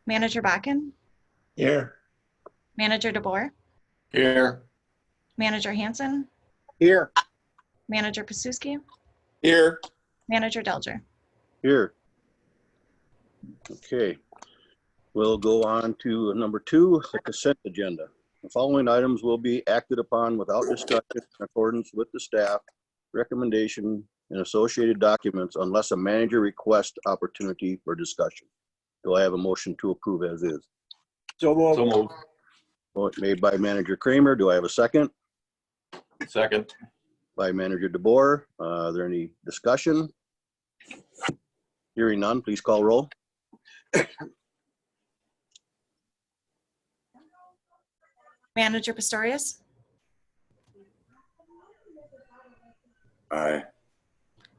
Manager Bakken, Here. Manager DeBoer, Here. Manager Hanson, Here. Manager Pasuski, Here. Manager Delger. Here. Okay. We'll go on to number 2, the consent agenda. The following items will be acted upon without discussion in accordance with the staff recommendation and associated documents unless a manager requests opportunity for discussion. Do I have a motion to approve as is? So moved. Motion made by Manager Kramer. Do I have a second? Second. By Manager DeBoer. Are there any discussion? Hearing none, please call roll. Manager Pistorius, Aye.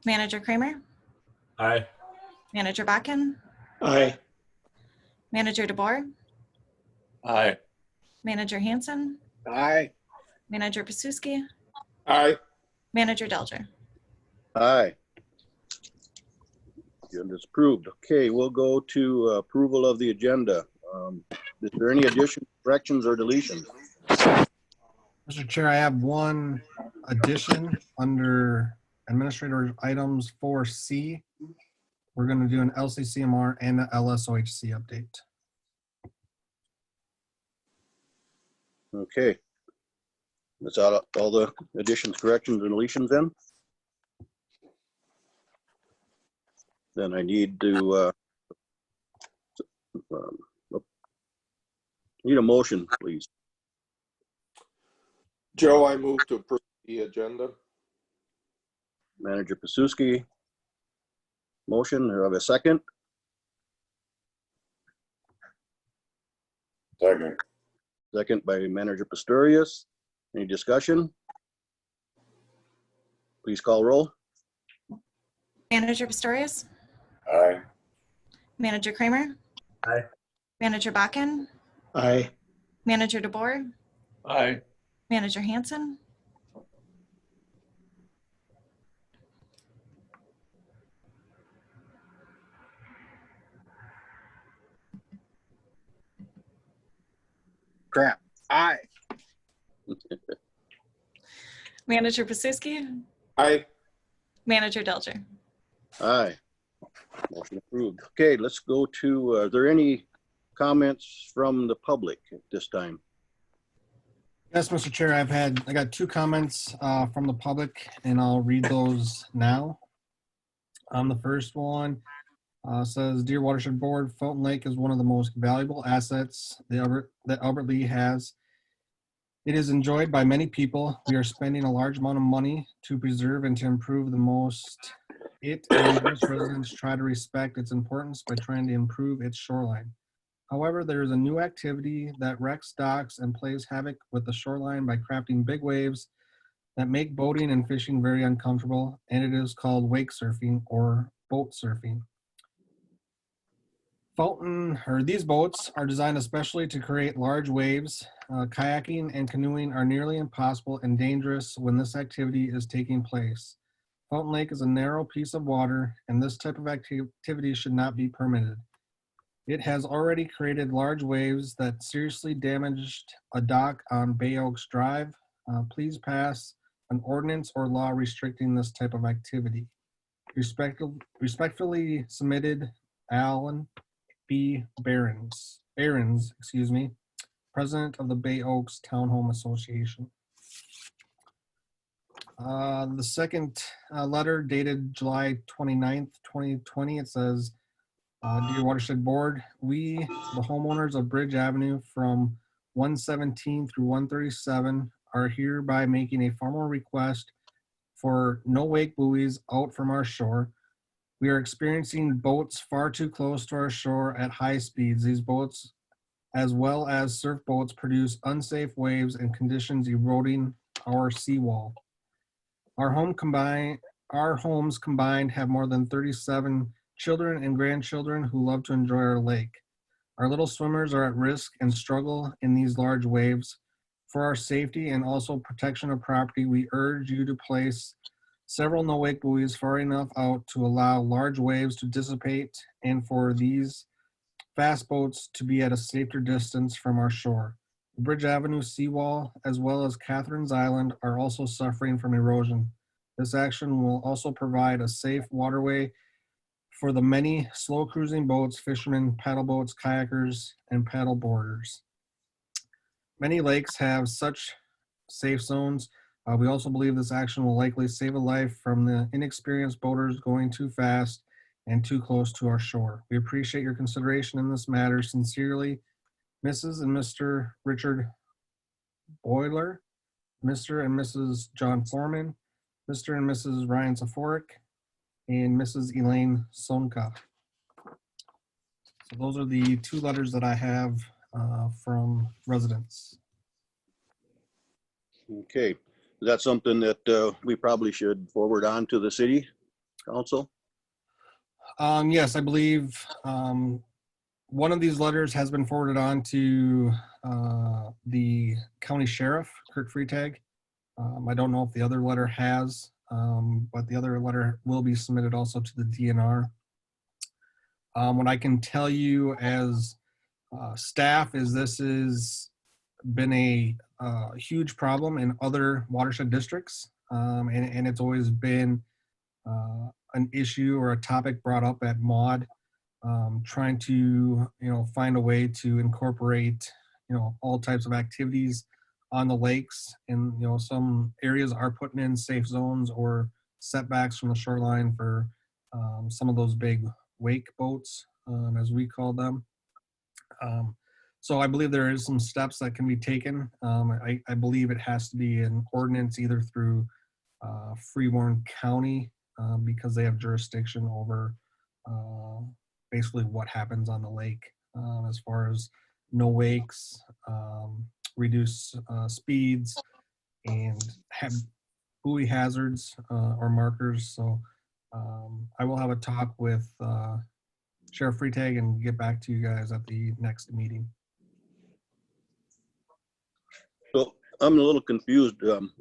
Manager Kramer, Aye. Manager Bakken, Aye. Manager DeBoer, Aye. Manager Hanson, Aye. Manager Pasuski, Aye. Manager Delger. Aye. Agenda's approved. Okay, we'll go to approval of the agenda. Is there any additions, corrections, or deletions? Mr. Chair, I have one addition under Administrator Items 4C. We're going to do an LCCMR and an LSOHC update. Okay. That's all the additions, corrections, and deletions then? Then I need to need a motion, please. Joe, I move to approve the agenda. Manager Pasuski. Motion, do I have a second? Second. Second by Manager Pistorius. Any discussion? Please call roll. Manager Pistorius, Aye. Manager Kramer, Aye. Manager Bakken, Aye. Manager DeBoer, Aye. Manager Hanson, Crap. Aye. Manager Pasuski, Aye. Manager Delger. Aye. Motion approved. Okay, let's go to, are there any comments from the public at this time? Yes, Mr. Chair, I got 2 comments from the public, and I'll read those now. The first one says, "Dear Watershed Board, Fountain Lake is one of the most valuable assets that Albert Lea has. It is enjoyed by many people. We are spending a large amount of money to preserve and to improve the most. It and most residents try to respect its importance by trying to improve its shoreline. However, there is a new activity that wrecks docks and plays havoc with the shoreline by crafting big waves that make boating and fishing very uncomfortable, and it is called wake surfing or boat surfing. These boats are designed especially to create large waves. Kayaking and canoeing are nearly impossible and dangerous when this activity is taking place. Fountain Lake is a narrow piece of water, and this type of activity should not be permitted. It has already created large waves that seriously damaged a dock on Bay Oaks Drive. Please pass an ordinance or law restricting this type of activity. Respectfully submitted, Alan B. Behrens, President of the Bay Oaks Townhome Association. The second letter dated July 29th, 2020, it says, "Dear Watershed Board, we, the homeowners of Bridge Avenue from 117 through 137, are hereby making a formal request for no wake buoys out from our shore. We are experiencing boats far too close to our shore at high speeds. These boats, as well as surf boats, produce unsafe waves and conditions eroding our seawall. Our homes combined have more than 37 children and grandchildren who love to enjoy our lake. Our little swimmers are at risk and struggle in these large waves. For our safety and also protection of property, we urge you to place several no-wake buoys far enough out to allow large waves to dissipate and for these fast boats to be at a safer distance from our shore. The Bridge Avenue seawall, as well as Catherine's Island, are also suffering from erosion. This action will also provide a safe waterway for the many slow cruising boats, fishermen, paddle boats, kayakers, and paddle boarders. Many lakes have such safe zones. We also believe this action will likely save a life from the inexperienced boaters going too fast and too close to our shore. We appreciate your consideration in this matter. Sincerely, Mrs. and Mr. Richard Boiler, Mr. and Mrs. John Foreman, Mr. and Mrs. Ryan Saforic, and Mrs. Elaine Sonka. So those are the 2 letters that I have from residents. Okay, is that something that we probably should forward on to the city council? Yes, I believe one of these letters has been forwarded on to the county sheriff, Kirk Freitag. I don't know if the other letter has, but the other letter will be submitted also to the DNR. What I can tell you as staff is this has been a huge problem in other watershed districts, and it's always been an issue or a topic brought up at MAUD, trying to find a way to incorporate all types of activities on the lakes. And some areas are putting in safe zones or setbacks from the shoreline for some of those big wake boats, as we call them. So I believe there is some steps that can be taken. I believe it has to be an ordinance either through Freeborn County, because they have jurisdiction over basically what happens on the lake, as far as no wakes, reduce speeds, and have buoy hazards or markers. So I will have a talk with Sheriff Freitag and get back to you guys at the next meeting. So I'm a little confused.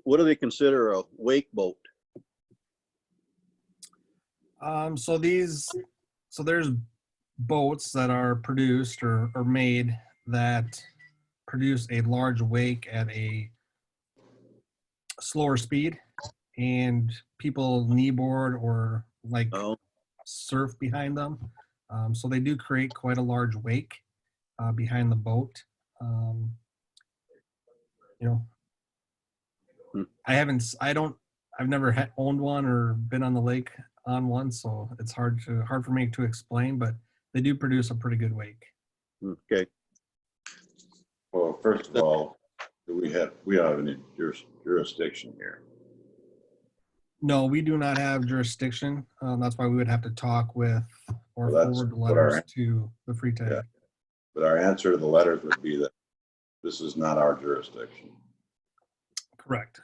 What do they consider a wake boat? So there's boats that are produced or made that produce a large wake at a slower speed, and people kneeboard or Oh, surf behind them. So they do create quite a large wake behind the boat. I've never owned one or been on the lake on one, so it's hard for me to explain, but they do produce a pretty good wake. okay. Well, first of all, we have any jurisdiction here? No, we do not have jurisdiction. That's why we would have to talk with or Well, that's forward the what our- letters to the Freitag. Yeah. But our answer to the letters would be that this is not our jurisdiction. Correct.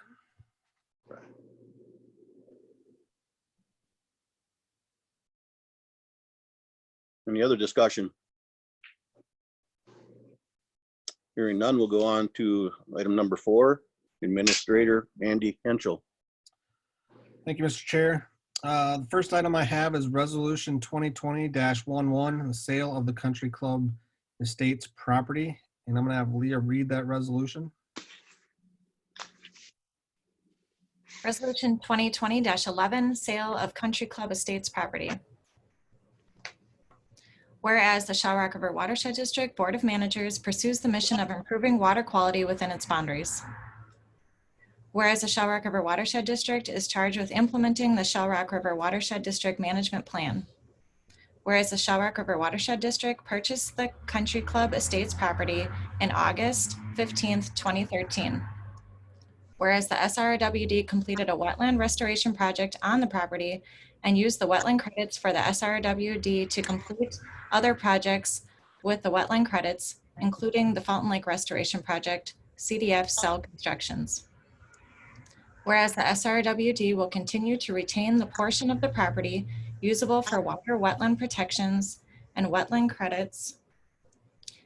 Right. Any other discussion? Hearing none, we'll go on to item number 4, Administrator Andy Henschel. Thank you, Mr. Chair. The first item I have is Resolution 2020-11, the sale of the Country Club Estates property. And I'm going to have Leah read that resolution. Resolution 2020-11, sale of Country Club Estates property. Whereas the Shell Rock River Watershed District Board of Managers pursues the mission of improving water quality within its boundaries. Whereas the Shell Rock River Watershed District is charged with implementing the Shell Rock River Watershed District Management Plan. Whereas the Shell Rock River Watershed District purchased the Country Club Estates property in August 15th, 2013. Whereas the SRWD completed a wetland restoration project on the property and used the wetland credits for the SRWD to complete other projects with the wetland credits, including the Fountain Lake Restoration Project, CDF cell constructions. Whereas the SRWD will continue to retain the portion of the property usable for water wetland protections and wetland credits,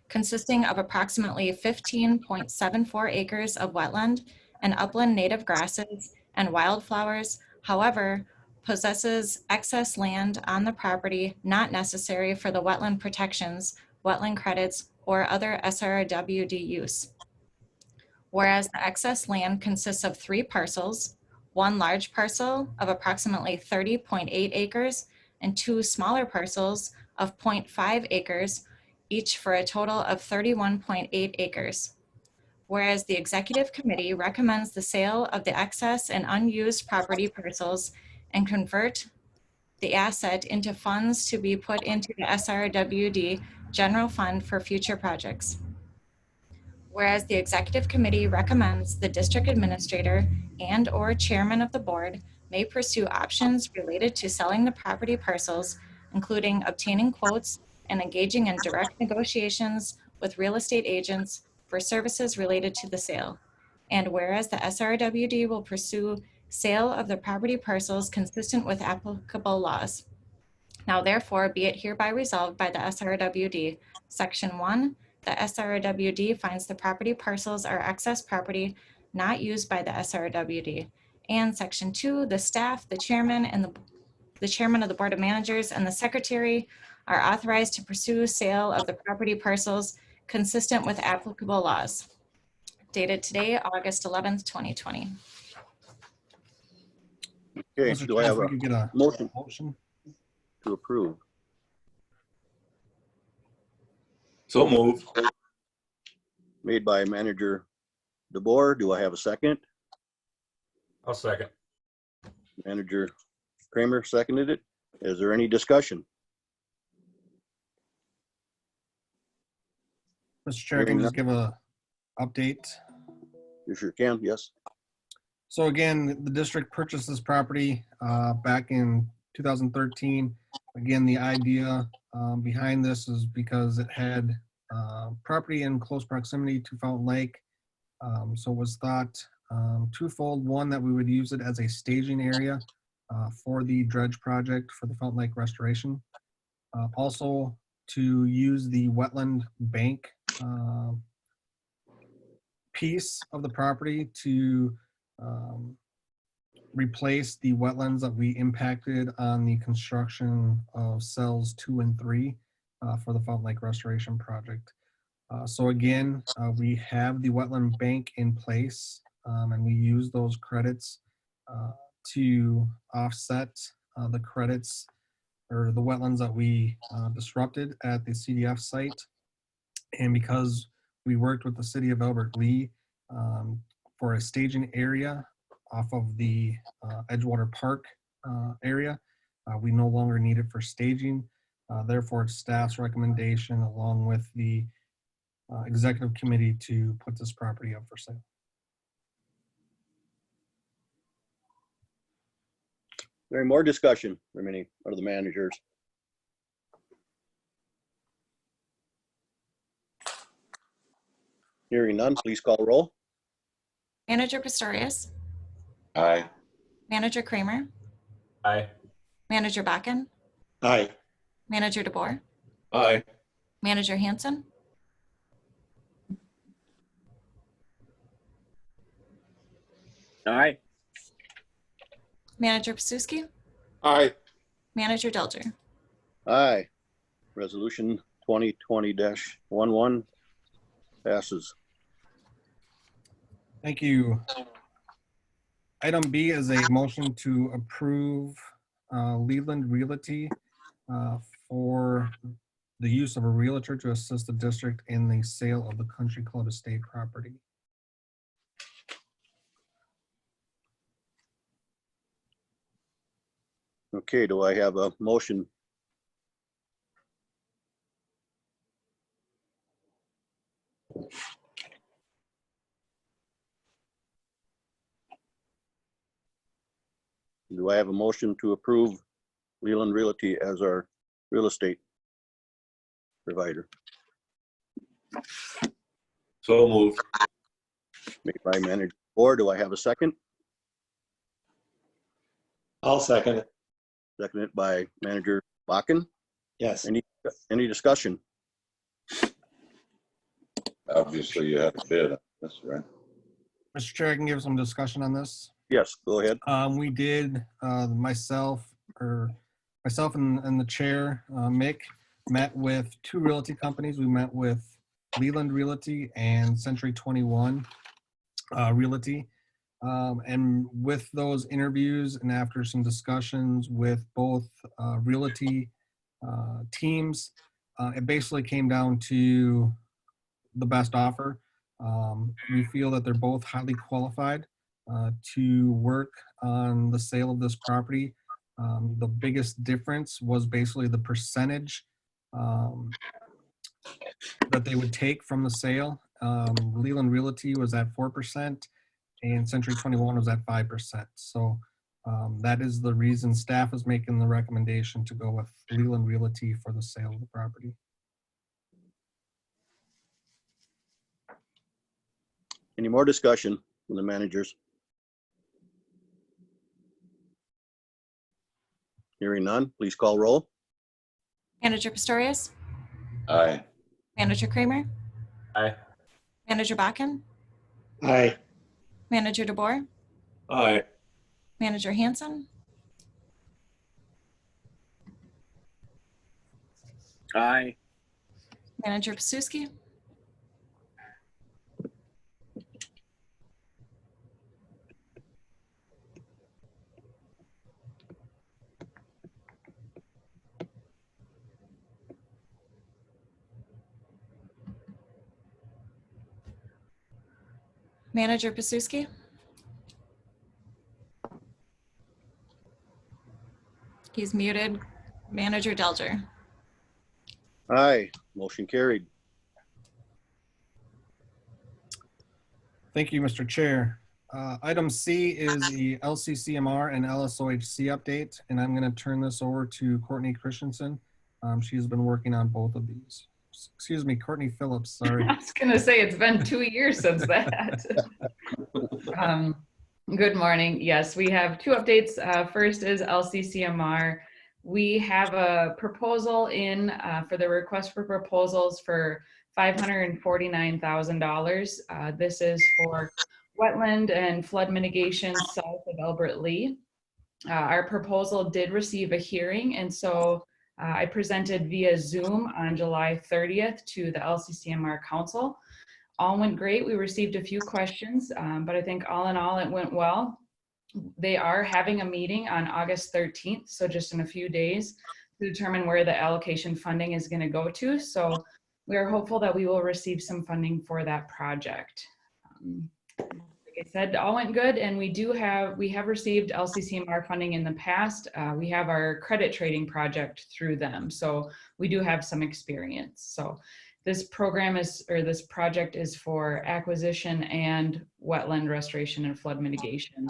consisting of approximately 15.74 acres of wetland and upland native grasses and wildflowers, however, possesses excess land on the property not necessary for the wetland protections wetland credits, or other SRWD use. Whereas the excess land consists of 3 parcels, 1 large parcel of approximately 30.8 acres and 2 smaller parcels of 0.5 acres, each for a total of 31.8 acres. Whereas the Executive Committee recommends the sale of the excess and unused property parcels and convert the asset into funds to be put into the SRWD General Fund for future projects. Whereas the Executive Committee recommends the district administrator and/or chairman of the board may pursue options related to selling the property parcels, including obtaining quotes and engaging in direct negotiations with real estate agents for services related to the sale. And whereas the SRWD will pursue sale of the property parcels consistent with applicable laws. Now therefore be it hereby resolved by the SRWD, Section 1, the SRWD finds the property parcels are excess property not used by the SRWD. And Section 2, the staff, the chairman, and the chairman of the Board of Managers and the secretary are authorized to pursue sale of the property parcels consistent with applicable laws. Dated today, August 11th, 2020. Okay, Mr. do I Chair, have if we a could get a motion motion? to approve? So moved. Made by Manager DeBoer. Do I have a second? I'll second. Manager Kramer seconded it. Is there any discussion? Mr. Chair, can you just give a update? You sure can, yes. So again, the district purchased this property back in 2013. Again, the idea behind this is because it had property in close proximity to Fountain Lake. So it was thought twofold. One, that we would use it as a staging area for the dredge project for the Fountain Lake restoration. Also to use the wetland bank piece of the property to replace the wetlands that we impacted on the construction of cells 2 and 3 for the Fountain Lake restoration project. So again, we have the wetland bank in place and we use those credits to offset the credits or the wetlands that we disrupted at the CDF site. And because we worked with the city of Albert Lea for a staging area off of the Edgewater Park area, we no longer need it for staging. Therefore, it's staff's recommendation along with the executive committee to put this property up for sale. Any more discussion from any of the managers? Hearing none, please call roll. Manager Pistorius, Aye. Manager Kramer, Aye. Manager Bakken, Aye. Manager DeBoer, Aye. Manager Hanson, Aye. Manager Pasuski, Aye. Manager Delger. Aye. Resolution 2020-11 passes. Thank you. Item B is a motion to approve Leland Realty for the use of a realtor to assist the district in the sale of the Country Club Estate property. Okay, do I have a motion? Do I have a motion to approve Leland Realty as our real estate provider? So moved. Made by Manager DeBoer. Do I have a second? I'll second it. Seconded by Manager Bakken. Yes. Any discussion? Obviously, you have a bid. That's right. Mr. Chair, I can give some discussion on this. Yes, go ahead. We did, myself and the chair, Mick, met with two realty companies. We met with Leland Realty and Century 21 Realty. And with those interviews and after some discussions with both realty teams, it basically came down to the best offer. We feel that they're both highly qualified to work on the sale of this property. The biggest difference was basically the percentage that they would take from the sale. Leland Realty was at 4% and Century 21 was at 5%. So that is the reason staff is making the recommendation to go with Leland Realty for the sale of the property. Any more discussion from the managers? Hearing none, please call roll. Manager Pistorius? Aye. Manager Kramer? Aye. Manager Bakken? Aye. Manager DeBoer? Aye. Manager Hanson? Aye. Manager Pasuski? Manager Pasuski? He's muted. Manager Delger? Aye, motion carried. Thank you, Mr. Chair. Item C is the LCCMR and LSOHC update, and I'm going to turn this over to Courtney Christensen. She's been working on both of these. Excuse me, Courtney Phillips, sorry. I was going to say it's been 2 years since that. Good morning. Yes, we have two updates. First is LCCMR. We have a proposal in for the request for proposals for $549,000. This is for wetland and flood mitigation south of Albert Lee. Our proposal did receive a hearing, and so I presented via Zoom on July 30th to the LCCMR Council. All went great. We received a few questions, but I think all in all, it went well. They are having a meeting on August 13th, so just in a few days, to determine where the allocation funding is going to go to. So we are hopeful that we will receive some funding for that project. Like I said, all went good, and we have received LCCMR funding in the past. We have our credit trading project through them, so we do have some experience. So this this project is for acquisition and wetland restoration and flood mitigation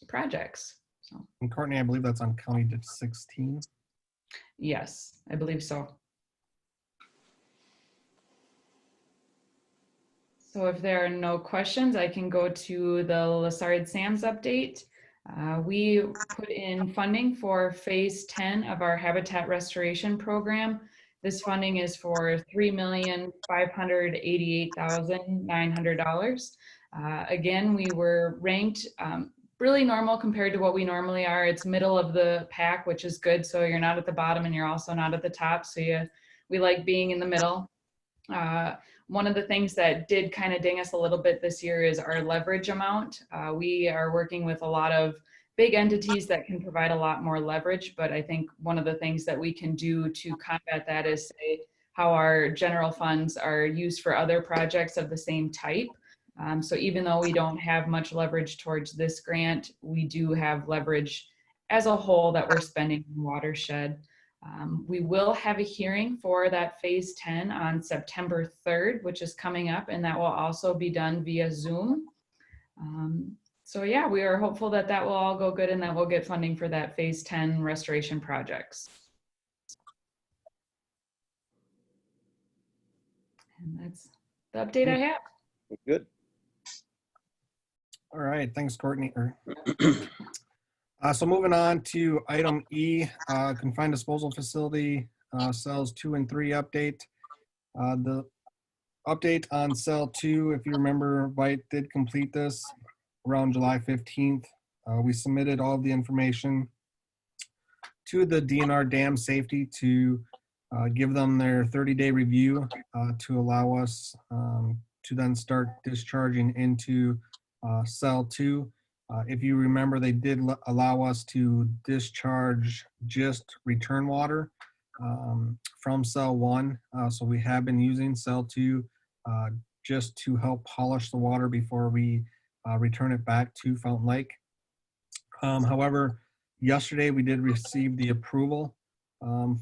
projects. So And Courtney, I believe that's on County Ditch 16. yes, I believe so. So if there are no questions, I can go to the Lessard Sands update. We put in funding for phase 10 of our habitat restoration program. This funding is for $3,588,900. Again, we were ranked really normal compared to what we normally are. It's middle of the pack, which is good. So you're not at the bottom and you're also not at the top. So we like being in the middle. One of the things that did kind of ding us a little bit this year is our leverage amount. We are working with a lot of big entities that can provide a lot more leverage, but I think one of the things that we can do to combat that is say how our general funds are used for other projects of the same type. So even though we don't have much leverage towards this grant, we do have leverage as a whole that we're spending in watershed. We will have a hearing for that phase 10 on September 3rd, which is coming up, and that will also be done via Zoom. So yeah, we are hopeful that that will all go good and that we'll get funding for that phase 10 restoration projects. And that's the update I have. Good. All right, thanks, Courtney. So moving on to item E, confined disposal facility, cells 2 and 3 update. The update on cell 2, if you remember, Vite did complete this around July 15th. We submitted all of the information to the DNR dam safety to give them their 30-day review to allow us to then start discharging into cell 2. If you remember, they did allow us to discharge just return water from cell 1. So we have been using cell 2 just to help polish the water before we return it back to Fountain Lake. However, yesterday we did receive the approval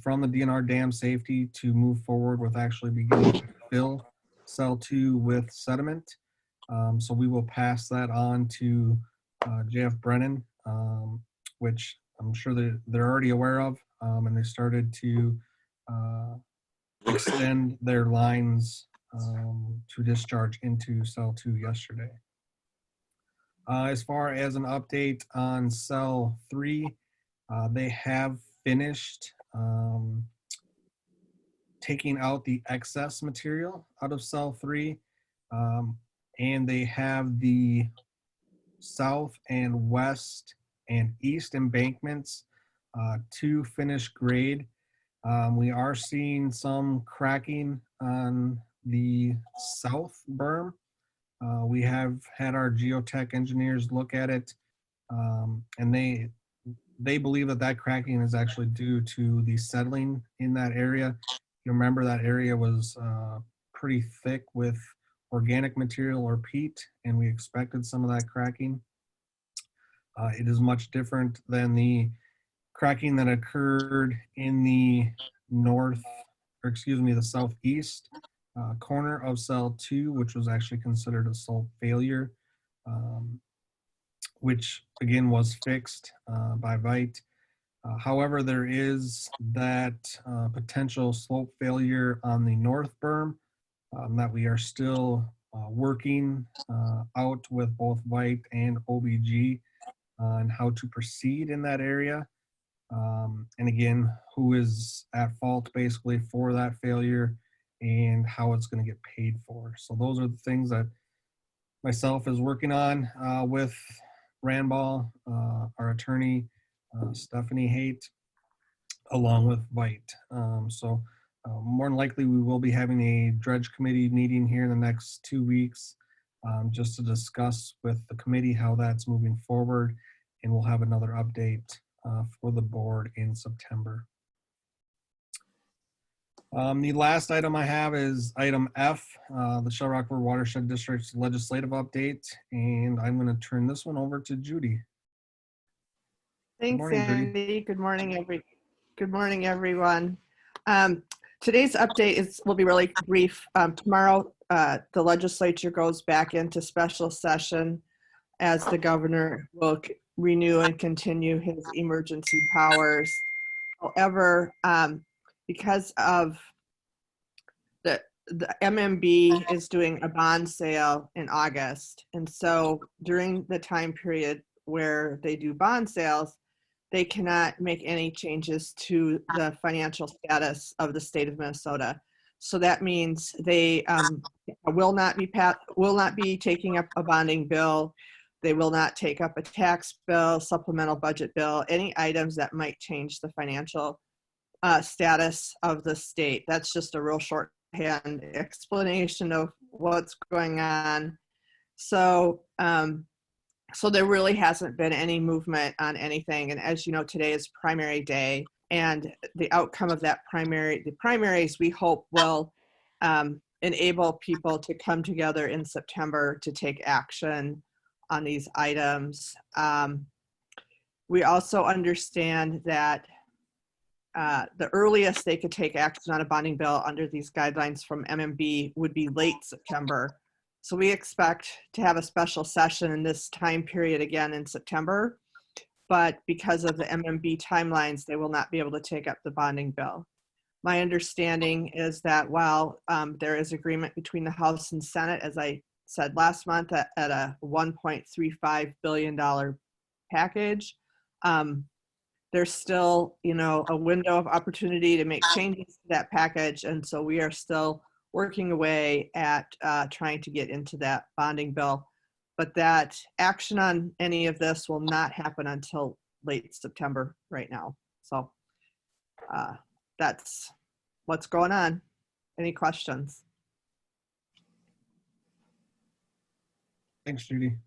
from the DNR Dam Safety to move forward with actually beginning to fill cell 2 with sediment. So we will pass that on to JF Brennan, which I'm sure they're already aware of, and they started to extend their lines to discharge into cell 2 yesterday. As far as an update on cell 3, they have finished taking out the excess material out of cell 3, and they have the south and west and east embankments to finish grade. We are seeing some cracking on the south berm. We have had our geotech engineers look at it, and they believe that cracking is actually due to the settling in that area. You remember that area was pretty thick with organic material or peat, and we expected some of that cracking. It is much different than the cracking that occurred in the the southeast corner of cell 2, which was actually considered a slope failure, which again was fixed by Vite. However, there is that potential slope failure on the north berm that we are still working out with both Vite and OBG on how to proceed in that area. And again, who is at fault basically for that failure and how it's going to get paid for. So those are the things that myself is working on with Randball, our attorney, Stephanie Haight, along with Vite. So more than likely we will be having a dredge committee meeting here in the next 2 weeks just to discuss with the committee how that's moving forward, and we'll have another update for the board in September. The last item I have is item F, the Shell Rock River Watershed District's legislative update, and I'm going to turn this one over to Judy. Thanks, morning, Judy. Andy. Good morning, everyone. Today's update will be really brief. Tomorrow, the legislature goes back into special session as the governor will renew and continue his emergency powers. However, because of the MMB is doing a bond sale in August, and so during the time period where they do bond sales, they cannot make any changes to the financial status of the state of Minnesota. So that means they will not be taking up a bonding bill. They will not take up a tax bill, supplemental budget bill, any items that might change the financial status of the state. That's just a real shorthand explanation of what's going on. So, so there really hasn't been any movement on anything. And as you know, today is primary day, and the outcome of that the primaries we hope will enable people to come together in September to take action on these items. We also understand that the earliest they could take action on a bonding bill under these guidelines from MMB would be late September. So we expect to have a special session in this time period again in September, but because of the MMB timelines, they will not be able to take up the bonding bill. My understanding is that while there is agreement between the House and Senate, as I said last month, at a $1.35 billion package, there's still, a window of opportunity to make changes to that package. And so we are still working away at trying to get into that bonding bill. But that action on any of this will not happen until late September right now. So that's what's going on? Any questions? Thanks, Judy.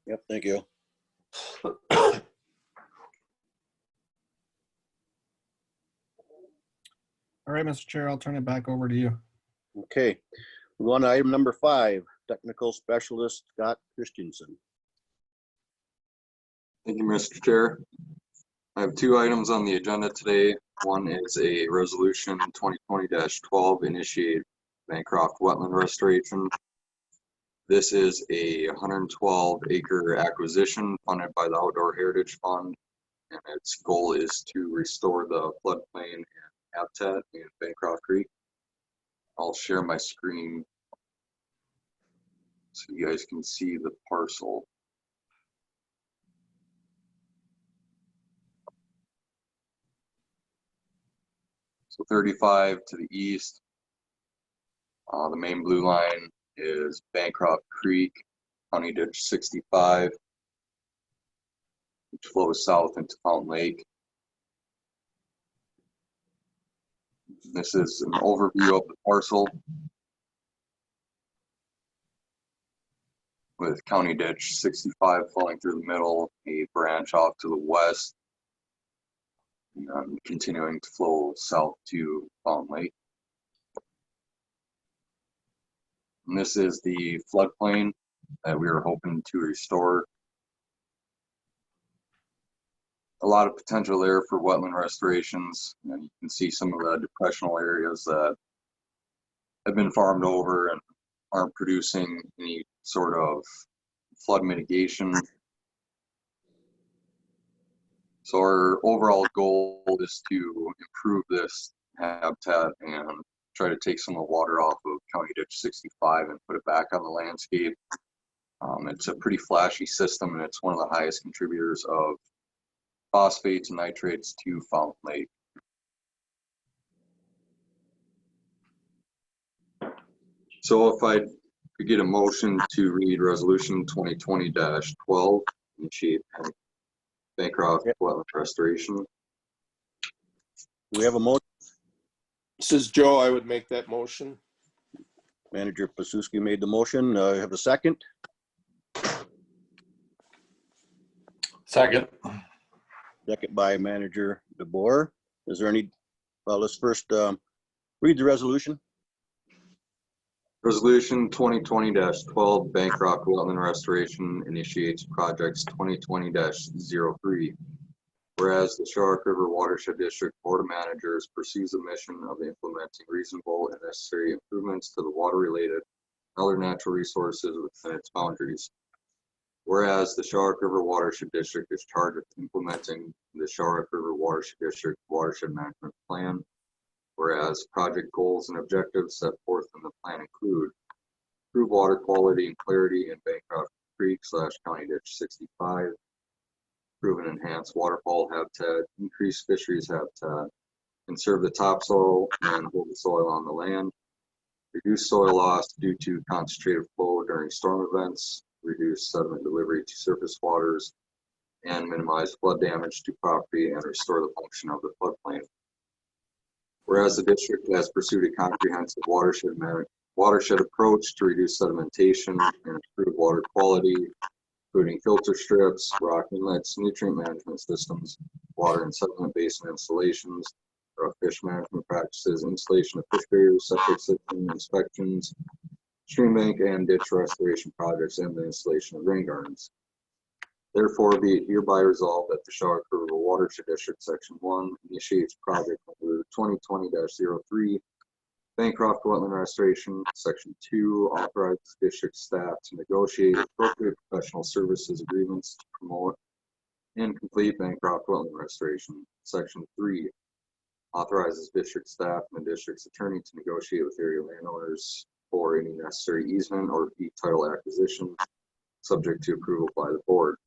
Yep, thank you. All right, Mr. Chair, I'll turn it back over to you. Okay, we go on to item number 5, technical specialist Scott Christensen. Thank you, Mr. Chair. I have 2 items on the agenda today. One is a resolution 2020-12, initiate Bancroft wetland restoration. This is a 112-acre acquisition funded by the Outdoor Heritage Fund, and its goal is to restore the floodplain and habitat in Bancroft Creek. I'll share my screen so you guys can see the parcel. So 35 to the east, the main blue line is Bancroft Creek, County Ditch 65, which flows south into Fountain Lake. This is an overview of the parcel with County Ditch 65 flowing through the middle, a branch off to the west, and continuing to flow south to Fountain Lake. And this is the floodplain that we are hoping to restore. A lot of potential there for wetland restorations, and you can see some of the depressional areas that have been farmed over and aren't producing any sort of flood mitigation. So our overall goal is to improve this habitat and try to take some of the water off of County Ditch 65 and put it back on the landscape. It's a pretty flashy system, and it's one of the highest contributors of phosphates and nitrates to Fountain Lake. So if I could get a motion to read resolution 2020-12, initiate Bancroft wetland restoration. Do we have a motion? This is Joe. I would make that motion. Manager Pasuski made the motion. Have a second? Second. Second by Manager DeBoer. Is there any, well, let's first read the resolution. Resolution 2020-12, Bancroft wetland restoration initiates projects 2020-03. Whereas the Shark River Watershed District Board of Managers pursues the mission of implementing reasonable and necessary improvements to the water-related and other natural resources within its boundaries. Whereas the Shark River Watershed District is charged with implementing the Shark River Watershed District Watershed Management Plan. Whereas project goals and objectives set forth in the plan include improve water quality and clarity in Bancroft Creek / County Ditch 65, improve and enhance waterfowl habitat, increase fisheries habitat, conserve the topsoil and hold the soil on the land, reduce soil loss due to concentrated flow during storm events, reduce sediment delivery to surface waters, and minimize flood damage to property and restore the function of the floodplain. Whereas the district has pursued a comprehensive watershed approach to reduce sedimentation and improve water quality, including filter strips, rock inlets, nutrient management systems, water and sediment basin installations, fish management practices, installation of fish barriers, septic system inspections, stream bank and ditch restoration projects, and the installation of rain gardens. Therefore, be it hereby resolved that the Shark River Watershed District Section 1 initiates project number 2020-03, Bancroft Wetland Restoration. Section 2 authorizes district staff to negotiate appropriate professional services agreements to promote and complete Bancroft Wetland Restoration. Section 3 authorizes district staff and the district's attorney to negotiate with area landowners for any necessary easement or deed title acquisition, subject to approval by the board.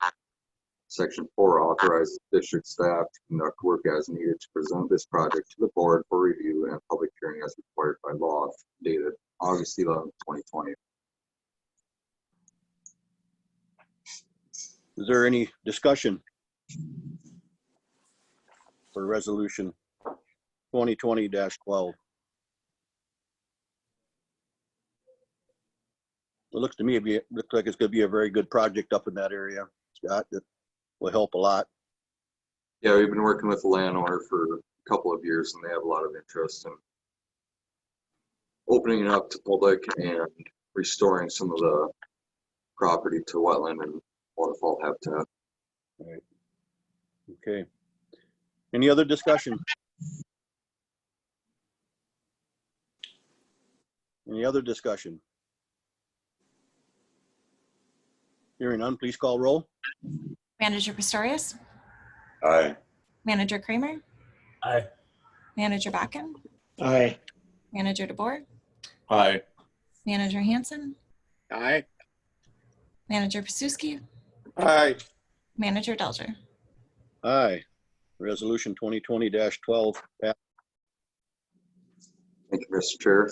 Section 4 authorizes district staff to conduct work as needed to present this project to the board for review and public hearing as required by law, dated August 11, 2020. Is there any discussion for resolution 2020-12? looks to me, looks like it's gonna be a very good project up in that area, Scott. That will help a lot. Yeah, we've been working with the landowner for a couple of years and they have a lot of interest in opening it up to public and restoring some of the property to wetland and waterfall habitat. Right. Okay. Any other discussion? Any other discussion? Hearing none, please call roll. Manager Pistorius, Aye. Manager Kramer, Aye. Manager Bakken, Aye. Manager DeBoer, Aye. Manager Hanson, Aye. Manager Pasuski, Aye. Manager Delger. Aye. Resolution 2020-12 passed. Thank you, Mr. Chair.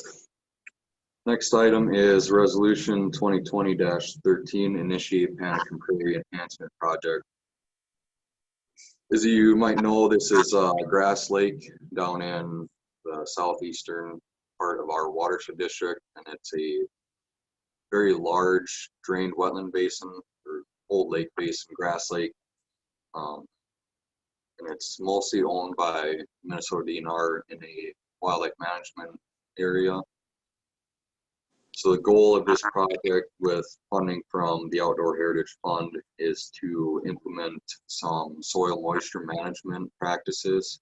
Next item is Resolution 2020-13, Initiate Panic and Prairie Enhancement Project. As you might know, this is Grass Lake down in the southeastern part of our watershed district, and it's a very large drained wetland basin, or old lake basin, Grass Lake. And it's mostly owned by Minnesota DNR in a wildlife management area. So the goal of this project with funding from the Outdoor Heritage Fund is to implement some soil moisture management practices,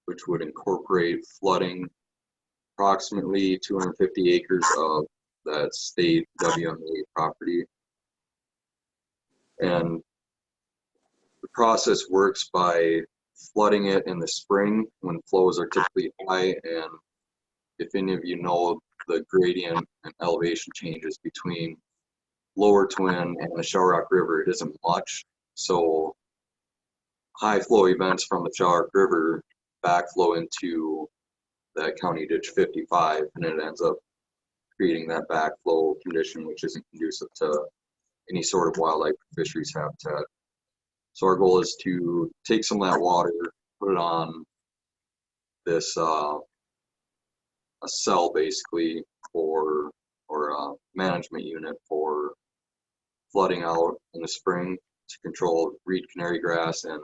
which would incorporate flooding approximately 250 acres of that state WMA property. And the process works by flooding it in the spring when flows are typically high. And if any of you know the gradient and elevation changes between Lower Twin and the Shell Rock River, it isn't much. So high flow events from the Shell Rock River backflow into that County Ditch 55, and it ends up creating that backflow condition, which isn't conducive to any sort of wildlife or fisheries habitat. So our goal is to take some of that water, put it on this a cell basically for, or a management unit for flooding out in the spring to control reed canary grass and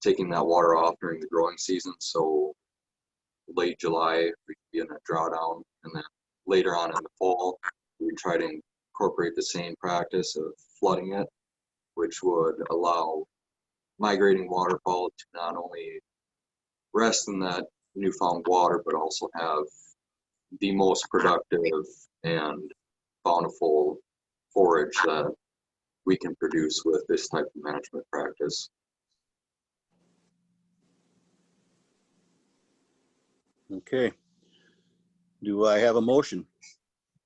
taking that water off during the growing season. So late July, we could be in a drawdown, and then later on in the fall, we try to incorporate the same practice of flooding it, which would allow migrating waterfowl to not only rest in that newfound water, but also have the most productive and bountiful forage that we can produce with this type of management practice. Okay. Do I have a motion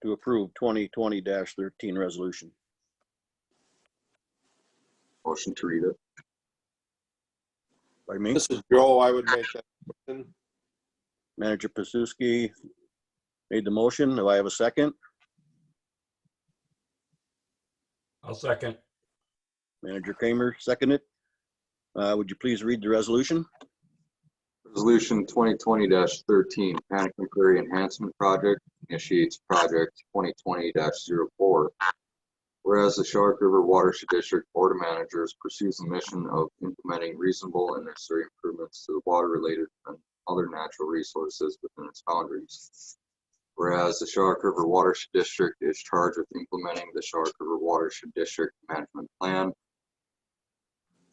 to approve 2020-13 resolution? Motion to read it. By me, This is Joe. I would make that motion. Manager Pasuski made the motion. Do I have a second? I'll second. Manager Kramer seconded. Would you please read the resolution? Resolution 2020-13, Panic and Prairie Enhancement Project initiates project 2020-04. Whereas the Shell Rock River Watershed District Board of Managers pursues the mission of implementing reasonable and necessary improvements to the water-related and other natural resources within its boundaries. Whereas the Shell Rock River Watershed District is charged with implementing the Shell Rock River Watershed District Management Plan,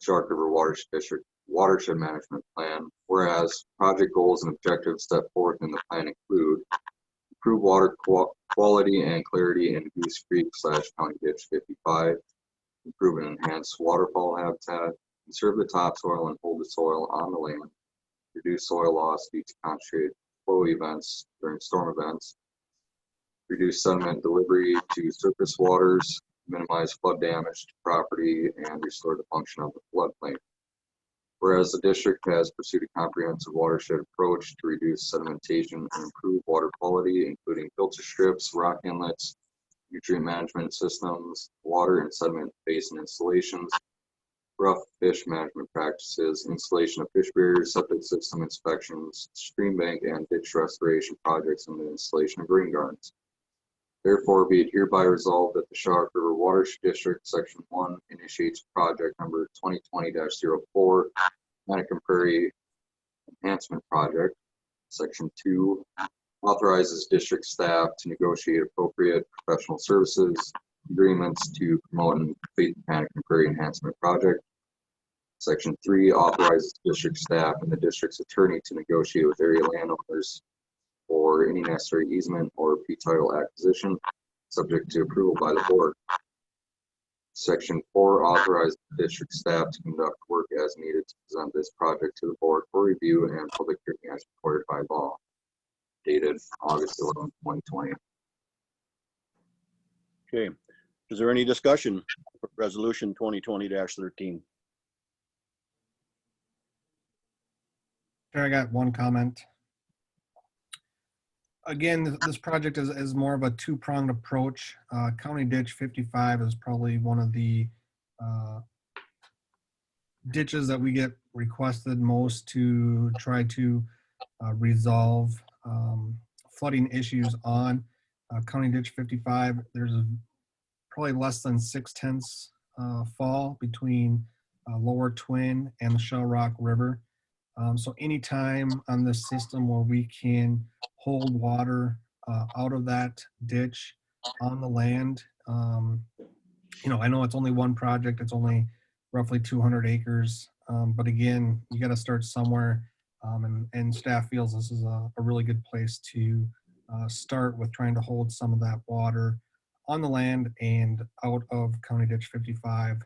Shell Rock River Watershed District Watershed Management Plan, whereas project goals and objectives set forth in the plan include improve water quality and clarity in Goose Creek / County Ditch 55, improve and enhance waterfowl habitat, conserve the topsoil and hold the soil on the land, reduce soil loss due to concentrated flow events during storm events, reduce sediment delivery to surface waters, minimize flood damage to property, and restore the function of the floodplain. Whereas the district has pursued a comprehensive watershed approach to reduce sedimentation and improve water quality, including filter strips, rock inlets, nutrient management systems, water and sediment basin installations, rough fish management practices, installation of fish barriers, septic system inspections, stream bank and ditch restoration projects, and the installation of rain gardens. Therefore, be it hereby resolved that the Shark River Watershed District, Section 1, initiates project number 2020-04, Manicum Prairie Enhancement Project. Section 2, authorizes district staff to negotiate appropriate professional services agreements to promote and complete the Manicum Prairie Enhancement Project. Section 3, authorizes district staff and the district's attorney to negotiate with area landowners for any necessary easement or pre-title acquisition, subject to approval by the board. Section 4, authorizes the district staff to conduct work as needed to present this project to the board for review and public hearing as required by law. Dated August 11, 2020. Okay. Is there any discussion for resolution 2020-13? Chair, I got one comment. Again, this project is more of a two-pronged approach. County Ditch 55 is probably one of the ditches that we get requested most to try to resolve flooding issues on. County Ditch 55, there's probably less than 6/10 fall between Lower Twin and the Shell Rock River. So anytime on this system where we can hold water out of that ditch on the land, I know it's only one project, it's only roughly 200 acres. But again, you got to start somewhere, and staff feels this is a really good place to start with trying to hold some of that water on the land and out of County Ditch 55,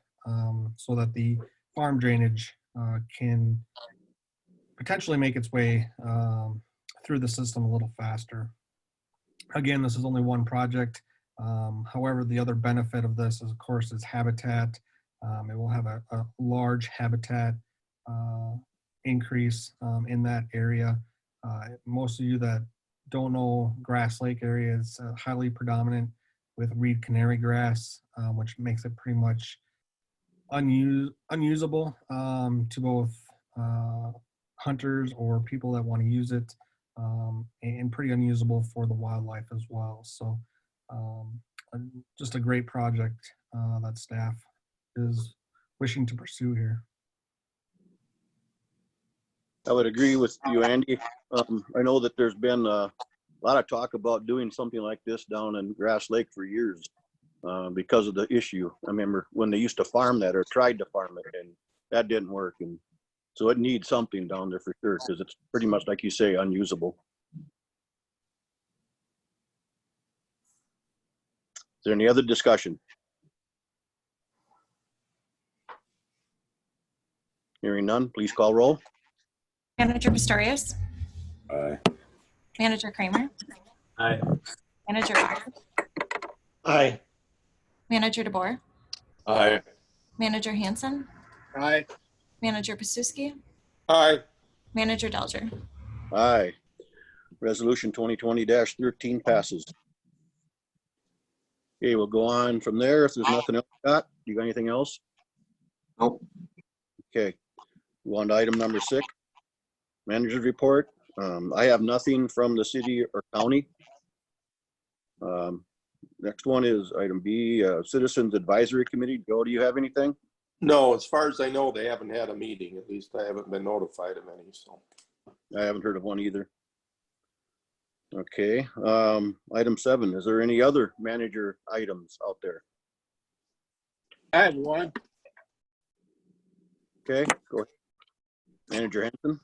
so that the farm drainage can potentially make its way through the system a little faster. Again, this is only one project. However, the other benefit of this is, of course, is habitat. It will have a large habitat increase in that area. Most of you that don't know, Grass Lake area is highly predominant with reed canary grass, which makes it pretty much unusable to both hunters or people that want to use it, and pretty unusable for the wildlife as well. So just a great project that staff is wishing to pursue here. I would agree with you, Andy. I know that there's been a lot of talk about doing something like this down in Grass Lake for years because of the issue. I remember when they used to farm that or tried to farm it, and that didn't work. And so it needs something down there for sure, because it's pretty much, like you say, unusable. Is there any other discussion? Hearing none, please call roll. Manager Pistorius, Aye. Manager Kramer, Aye. Manager Otter, Aye. Manager DeBoer, Aye. Manager Hanson, Aye. Manager Pasuski, Aye. Manager Delger. Aye. Resolution 2020-13 passes. Okay, we'll go on from there. If there's nothing else, Scott, you got anything else? Nope. Okay, go on to item number 6, manager's report. I have nothing from the city or county. Next one is item B, Citizens Advisory Committee. Joe, do you have anything? No, as far as I know, they haven't had a meeting. At least I haven't been notified of any, so. I haven't heard of one either. Okay, item 7, is there any other manager items out there? I have one. Okay, go ahead. Manager Hanson.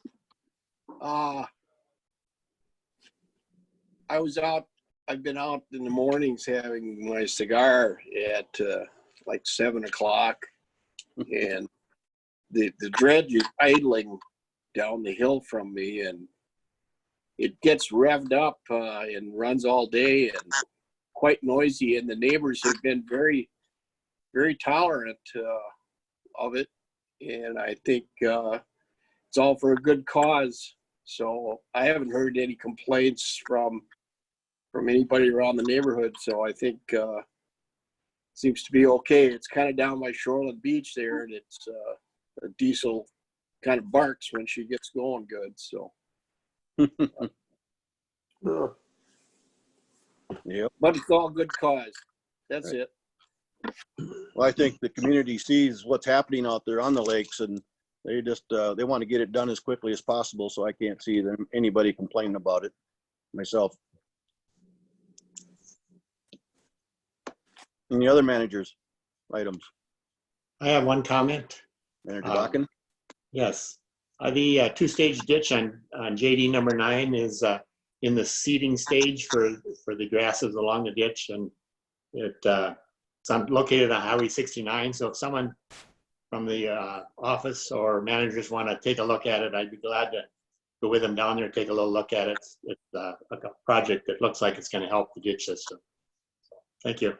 I've been out in the mornings having my cigar at like 7 o'clock, and the dredge is idling down the hill from me, and it gets revved up and runs all day and quite noisy, and the neighbors have been very, very tolerant of it, and I think it's all for a good cause. So I haven't heard any complaints from anybody around the neighborhood. So I think seems to be okay. It's kind of down by Shoreland Beach there, and it's a diesel kind of barks when she gets going good. So Yep. But it's all good cause. That's it. Well, I think the community sees what's happening out there on the lakes, and they just, they want to get it done as quickly as possible, so I can't see anybody complaining about it myself. Any other managers' items? I have one comment. Manager Dockin? Yes. The two-stage ditch on JD number 9 is in the seeding stage for the grasses along the ditch, and it's located on Highway 69. So if someone from the office or managers want to take a look at it, I'd be glad to go with them down there and take a little look at it. It's a project that looks like it's going to help the ditch system. Thank you.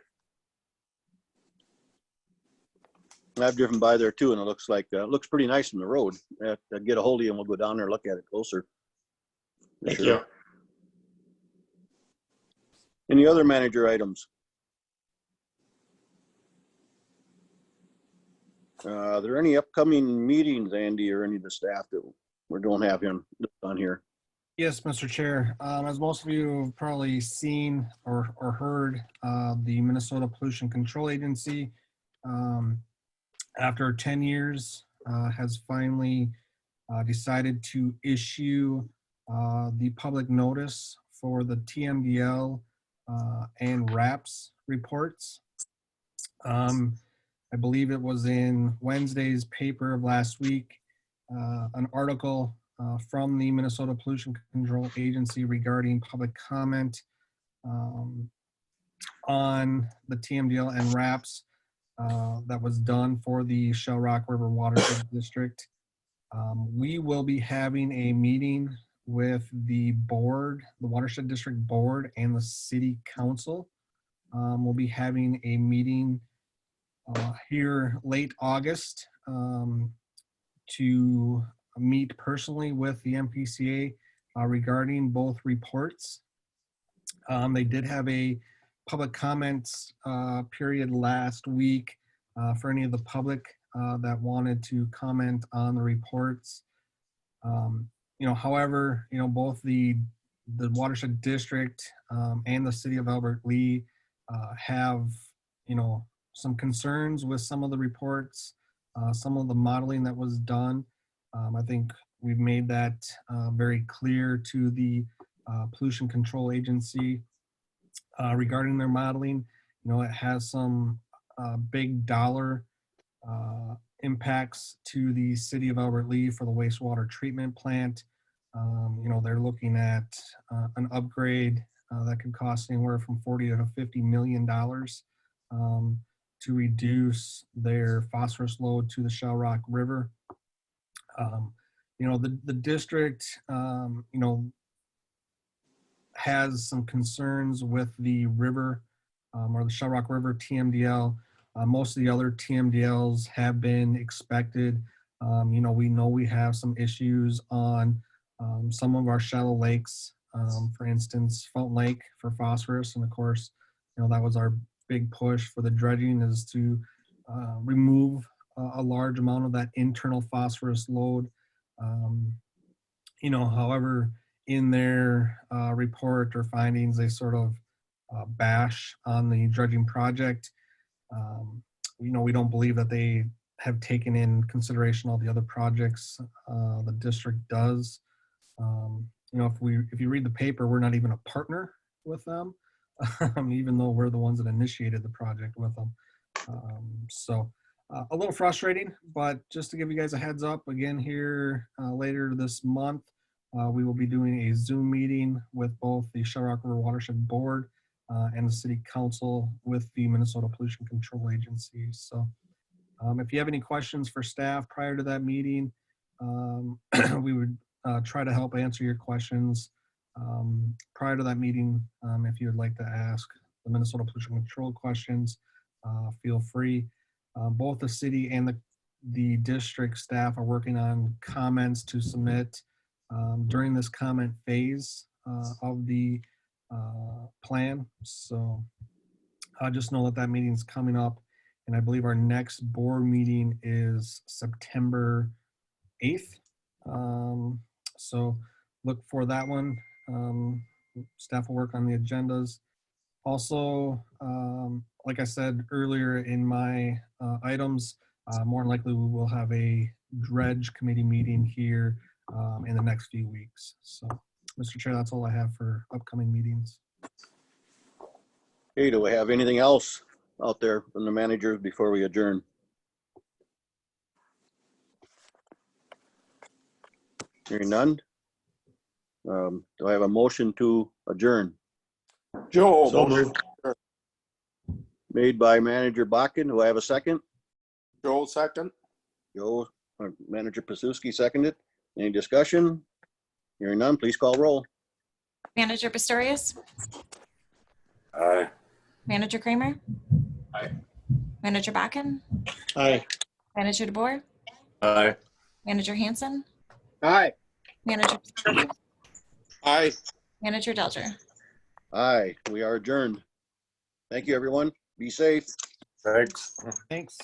I've driven by there too, and it looks like, looks pretty nice from the road. I'd get a hold of you and we'll go down there and look at it closer. For Thank sure. you. Any other manager items? Are there any upcoming meetings, Andy, or any of the staff that we don't have him on here? Yes, Mr. Chair. As most of you have probably seen or heard, the Minnesota Pollution Control Agency, after 10 years, has finally decided to issue the public notice for the TMDL and RAPS reports. I believe it was in Wednesday's paper of last week, an article from the Minnesota Pollution Control Agency regarding public comment on the TMDL and RAPS that was done for the Shell Rock River Watershed District. We will be having a meeting with the board, the Watershed District Board, and the City Council. We'll be having a meeting here late August to meet personally with the MPCA regarding both reports. They did have a public comments period last week for any of the public that wanted to comment on the reports. However, both the Watershed District and the City of Albert Lea have, some concerns with some of the reports, some of the modeling that was done. I think we've made that very clear to the Pollution Control Agency regarding their modeling. It has some big dollar impacts to the City of Albert Lea for the wastewater treatment plant. They're looking at an upgrade that could cost anywhere from $40 to $50 million to reduce their phosphorus load to the Shell Rock River. The district, has some concerns with the river or the Shell Rock River TMDL. Most of the other TMDLs have been expected. We know we have some issues on some of our shallow lakes, for instance, Fountain Lake for phosphorus. And of course, that was our big push for the dredging, is to remove a large amount of that internal phosphorus load. However, in their report or findings, they sort of bash on the dredging project. We don't believe that they have taken in consideration all the other projects the district does. If you read the paper, we're not even a partner with them, even though we're the ones that initiated the project with them. So a little frustrating, but just to give you guys a heads up, again here later this month, we will be doing a Zoom meeting with both the Shell Rock River Watershed Board and the City Council with the Minnesota Pollution Control Agency. So if you have any questions for staff prior to that meeting, we would try to help answer your questions prior to that meeting. If you would like to ask the Minnesota Pollution Control questions, feel free. Both the city and the district staff are working on comments to submit during this comment phase of the plan. So I just know that meeting is coming up, and I believe our next board meeting is September 8th. So look for that one. Staff will work on the agendas. Also, like I said earlier in my items, more than likely we will have a dredge committee meeting here in the next few weeks. So, Mr. Chair, that's all I have for upcoming meetings. Hey, do we have anything else out there from the managers before we adjourn? Hearing none. Do I have a motion to adjourn? Joe, So motion. moved. Made by Manager Bakken. Do I have a second? Joe, second. Joe, Manager Pasuski seconded. Any discussion? Hearing none, please call roll. Manager Pistorius? Aye. Manager Kramer? Aye. Manager Bakken? Aye. Manager DeBoer? Aye. Manager Hanson? Aye. Manager Pistorius? Aye. Manager Delger? Aye, we are adjourned. Thank you, everyone. Be safe. Thanks. Thanks.